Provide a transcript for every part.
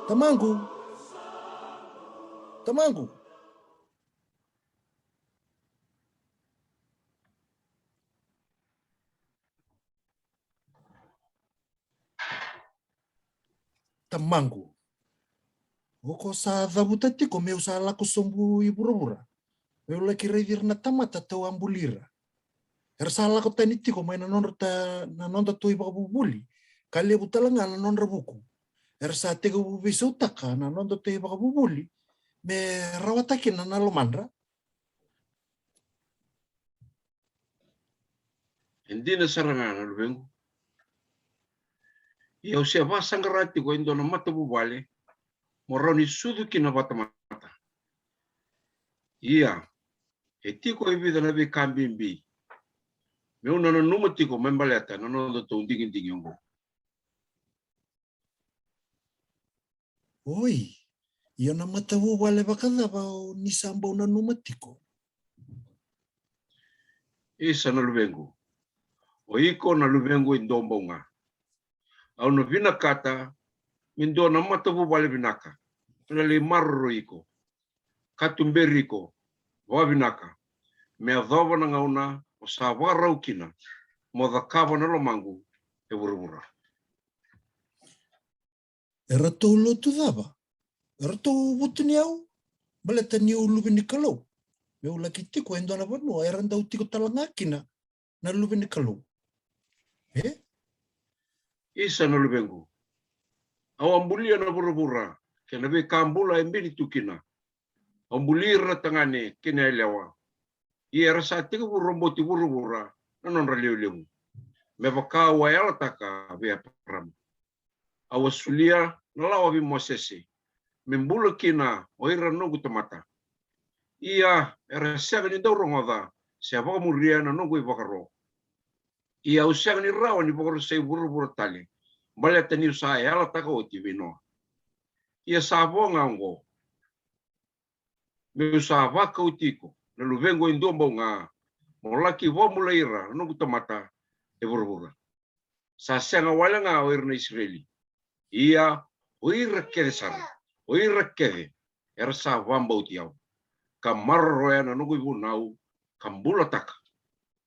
Tamanggu. Tamanggu. Tamanggu. Oko sa dhabuta tiko meu sa lako sombu ibura-bura. Meu laki redir na tamata tau ambulira. Sa lako tani tiko mai nanonda tu ibakabubuli. Kali butalanga nanonda buku. Sa tega bubisa utaka nanonda tu ibakabubuli. Me rawataki na nalomandra. Hindi na sarangan albengu. Ia usia vasangarati ko indo na mata bubale. Moroni sudu kina mata. Ia. Etiko ibida na bi kambimbi. Meu na numa tiko membaleta na no to ndinginding yongo. Oi. Ia na mata bubale bakadaba ni samba na numa tiko. Isa na lubengu. O iko na lubengu indombo nga. Au na vina kata mindo na mata bubale binaka. Nali marro iko. Katumberiko. Wa binaka. Me adhova na ngauna o sa warau kina. Mo da kava na lomangu e burubura. Era tau lotu dava. Era tau butuni au. Baleta ni ulubi ni kalau. Meu laki tiko endo na vanu. Era ndau tiko talangakina. Na ulubi ni kalau. Isa na lubengu. Au ambulia na burubura. Kena be kambula embini tukina. Ambulir na tangane kina elewa. Ia rasa tiga buromboti burubura. Nanon raliu-liu. Me baka wayala taka be apram. Awasulia na lawa bi mosese. Membula kina oira nogu tamata. Ia era sega ni daurongoda. Siapa muria na nogu ibakaro. Ia usang ni rawa ni bakaro say burubura tali. Baleta ni usaya ala taka oti vino. Ia sabo ngango. Me usava ka utiko. Na luvengo indombo nga. Molaki wa mulaira nogu tamata e burubura. Sa senga wala nga oira na Israeli. Ia oira kede sara. Oira kede. Era sa wamba utiau. Kamarro ya na nugu ibu nau. Kambula taka.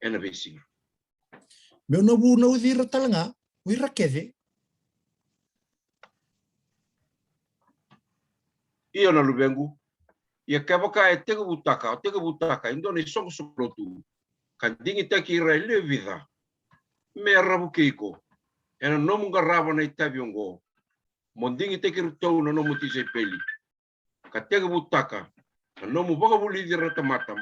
Ena besinga. Meu na bu na udira talanga. Oira kede. Ia na lubengu. Ia kebaka e tega butaka. Indo ni song soklotu. Kandingi teki Israeli vida. Me rabu keiko. Ena nomu garaba na itabiongo. Mondingi teki rutou na nomu tise peli. Katega butaka. Na nomu baka buli dira tamatam.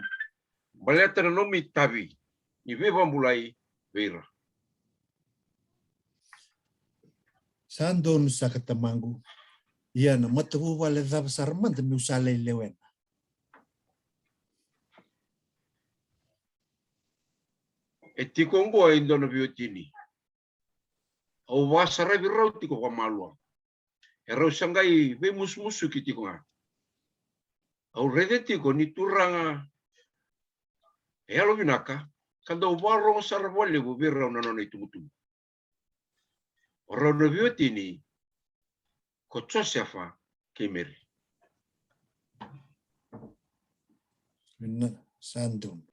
Baleta na nomu itabi. Ni beba mulai beira. Sandon sa Tamanggu. Ia na mata bubale dhava saramanda meu sa leilewena. E tikongo e indo na biotini. Au wasara virau tiko kwa malua. E rau sangai ve musu ki tiko nga. Au rede tiko ni turanga. E alo vinaka. Kanda uwaro sarabole bu virau nanone itumutu. Rau na biotini. Ko Josefa Kimeri. Sandon.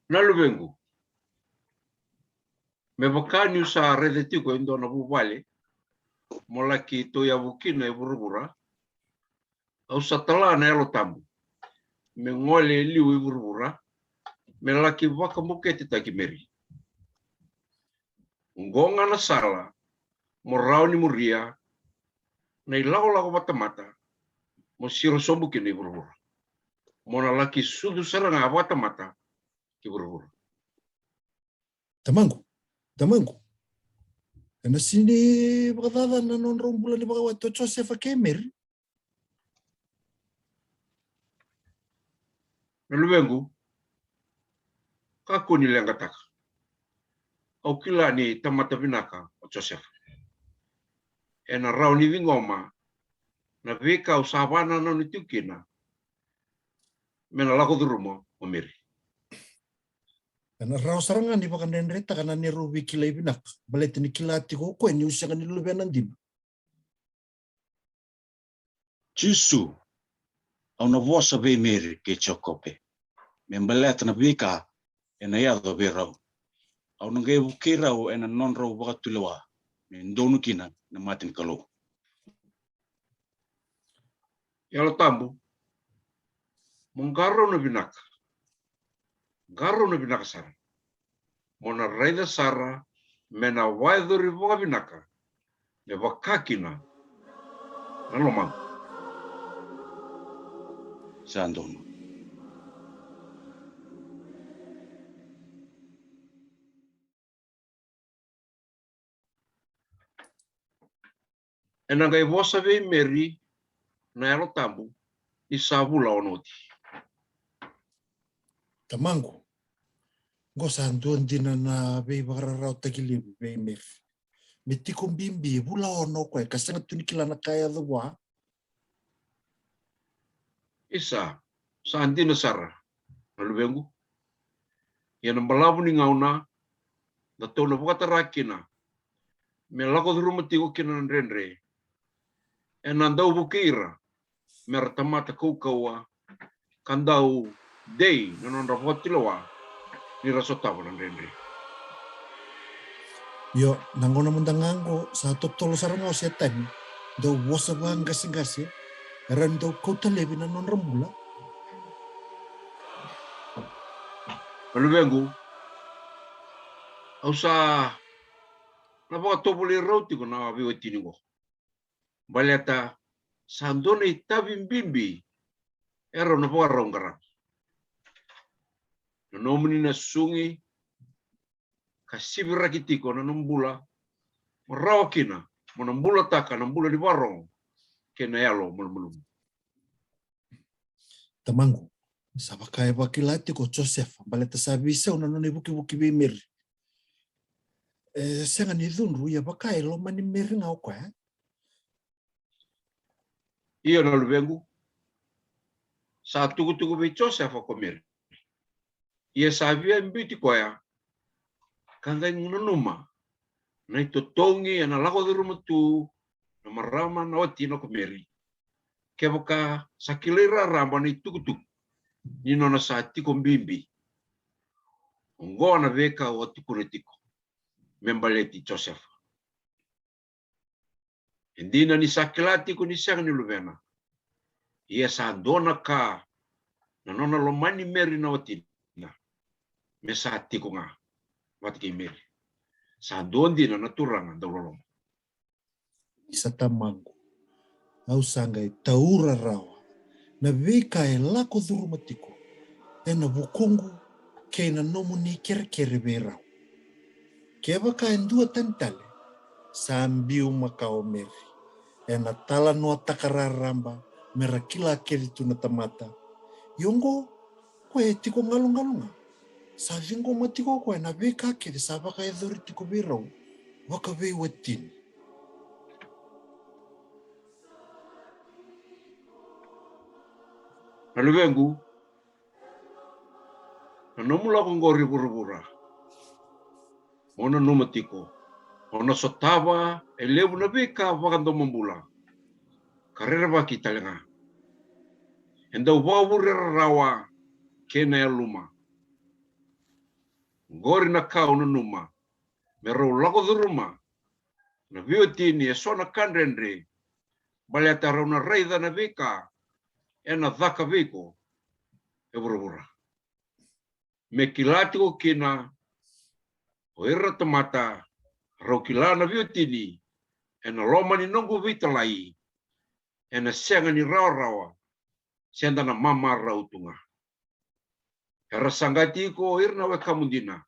Nalubengu. Me bakani usa rede tiko indo na bubale. Molaki to ya bukina e burubura. Au satala na elo tamu. Me ngole liu e burubura. Me laki waka mukete taki meri. Ngonga na sala. morau ni muria, na ilago mata-mata, mo siro sombu kini buru-buru. Mona laki sudu saranga mata-mata, ki buru-buru. Tamangu. Karena sini bakadada na non rombulan di bakawa to Joseph Kemer. Nalubengu, kako ni lengataka. Au kila ni tamata binaka o Joseph. E na rau ni vingoma, na veka o savana na nitukina, mena lako durumo o miri. Karena rau sarangan di bakan denreta karena ni rubi kila ibinak. Balet ni kila tiko ko ni usiakan ni lubian nandima. Jusu, au na vosa be meri ke chokope. Membalet na vika e na yado be rau. Au na ngebu ke rau e na non rau baka tulewa. Mendonu kina na matin kalau. Yalo tambu, mongaro na binaka. Garo na binaka sara. Mona raida sara, mena waidori voga binaka. Me wakakina, na lomang. Sandono. E na ngai vosa vei meri, na yalo tambu, i sabula onoti. Tamangu. Go sanduan dina na bei bakara rau takili bei mer. Metiko bimbi bula ono ko e kasanga tunikila na kaya dwa. Isa, sa andina sara, nalubengu. Ia na malabu ni ngauna, na tona wakatarakina, me lako duruma tiko kina nrenre. E nandau bukira, me ratamata koukaua, kandau dei na non rapotilawa, ni rasotawa nrenre. Yo nangona mundangango sa totolo saranga o setan. Do wasa bang gasing-gasi. Rando kota lebi na non rambula. Nalubengu, au sa napakatopuli rauti ko na wabiwa tinigo. Baleta, sandone itabimbimbi, ero napakarongarang. Nanomuni na sungi, kasibira kitiko na nambula, marawa kina, manambula taka, nambula di barong, kena yalo malmalum. Tamangu. Sabakai bakilati ko Joseph. Baleta sabisa una noni buki be mer. Senga ni dhunru ya bakai lo mani mer ngau kwa. Iyo nalubengu, sa tugu-tugu be Joseph ako mir. Ia sabia mbiti koya, kanga ngunanuma, na itotongi na lako duruma tu, na marama na wati na kumeri. Kebaka sakilera ramba na itugu-tugu, nino na sa tiko mbimbi. Ngo na veka o tiko, membaleti Joseph. Hindi na ni sakilati ko ni siyang nilubena. Ia sa dona ka, na nona lomani meri na wati na. Mesa tiko nga, wati kay meri. Sa doon din na naturangan daw lolong. Isa tamangu. Au sangai taura rawa. Na veka e lako dhurumatiko. E na bukongu ke na nomu ni kere be rau. Keba ka endua tantale. Sambiu makao meri. E na tala noa takararamba. Merakila keritu na tamata. Yongo, koe tiko ngalungalunga. Sa vingo matiko koe na veka kere sa baka e dhuri tiko be rau. Waka be watini. Nalubengu, na nomula kong gori bura-bura. Mona numatiko. Mona sotava, e lebu na beka wakando mambula. Karera baki talenga. Endau wawurera rawa, kena ya luma. Gori na kau na numa. Merau lako dhuruma. Na viotini e sona kandrendre. Baleta rau na raida na beka. Ena dhaka beko. E bura-bura. Me kilati ko kina. O ira tamata. Rau kilana viotini. ena loma ni nongu vita lai, ena senga ni rawa-rawa, senda na mama rautunga. Era sangati ko irna we kamundina,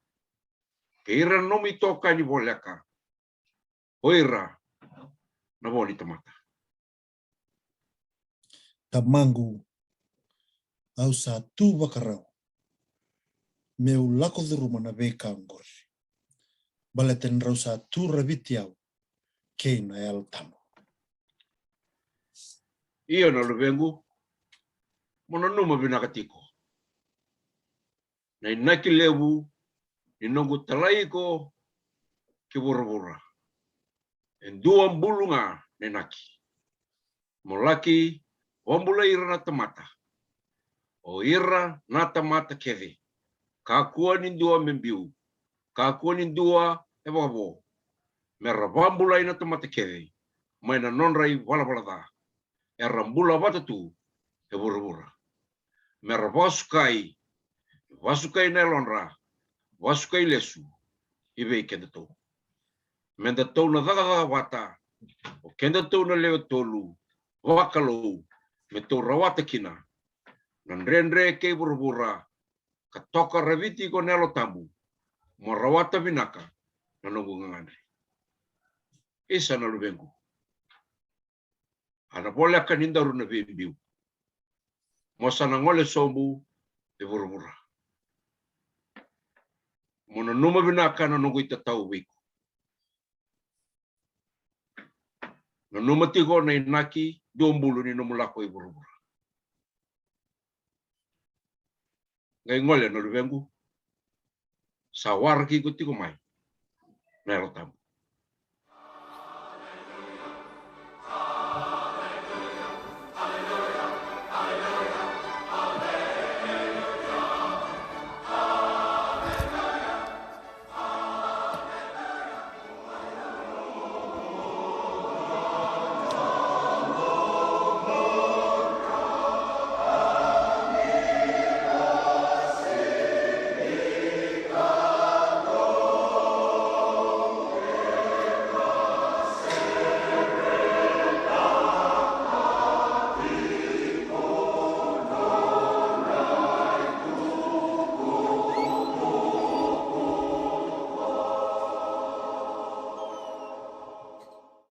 ke ira nomi toka ni boleka, oira na boli tamata. Tamangu au sa tu bakarau. Meu lako dhuruma na veka ngori. Baleten rau sa tu raviti au. Keina e altamu. Iyo na lubengu, mona numa binakatiko. Na inaki lewu, inongu talaiko ki bura-bura. En dua mbulunga na inaki. Molaki, ombula ira na tamata. O ira na tamata kevi. Kakua ni dua membiu. Kakua ni dua ebabo. Mera bambula ina tamata kevi. Maina nonrai wala-wala Erambula batatu e bura-bura. Mera vasukai nelonra, vasukai lesu, ibe kenda tau. Menda tau na daga wata, o kenda tau na leo tolu, wakalou, me tau rawata kina. Nan renre ke bura-bura, katoka raviti ko nelo tamu, mo rawata binaka, na nungu ngangane. Isa na lubengu. Ana boleh akan hindaru na bimbiu. Mosa na ngole sombu e bura-bura. Mona numa binaka na nungu itatau wiku. Na numa tigo na inaki dombulu ni numulako e bura-bura. Ngai ngole na lubengu. Sawar ki ko tigo mai. Na tamu.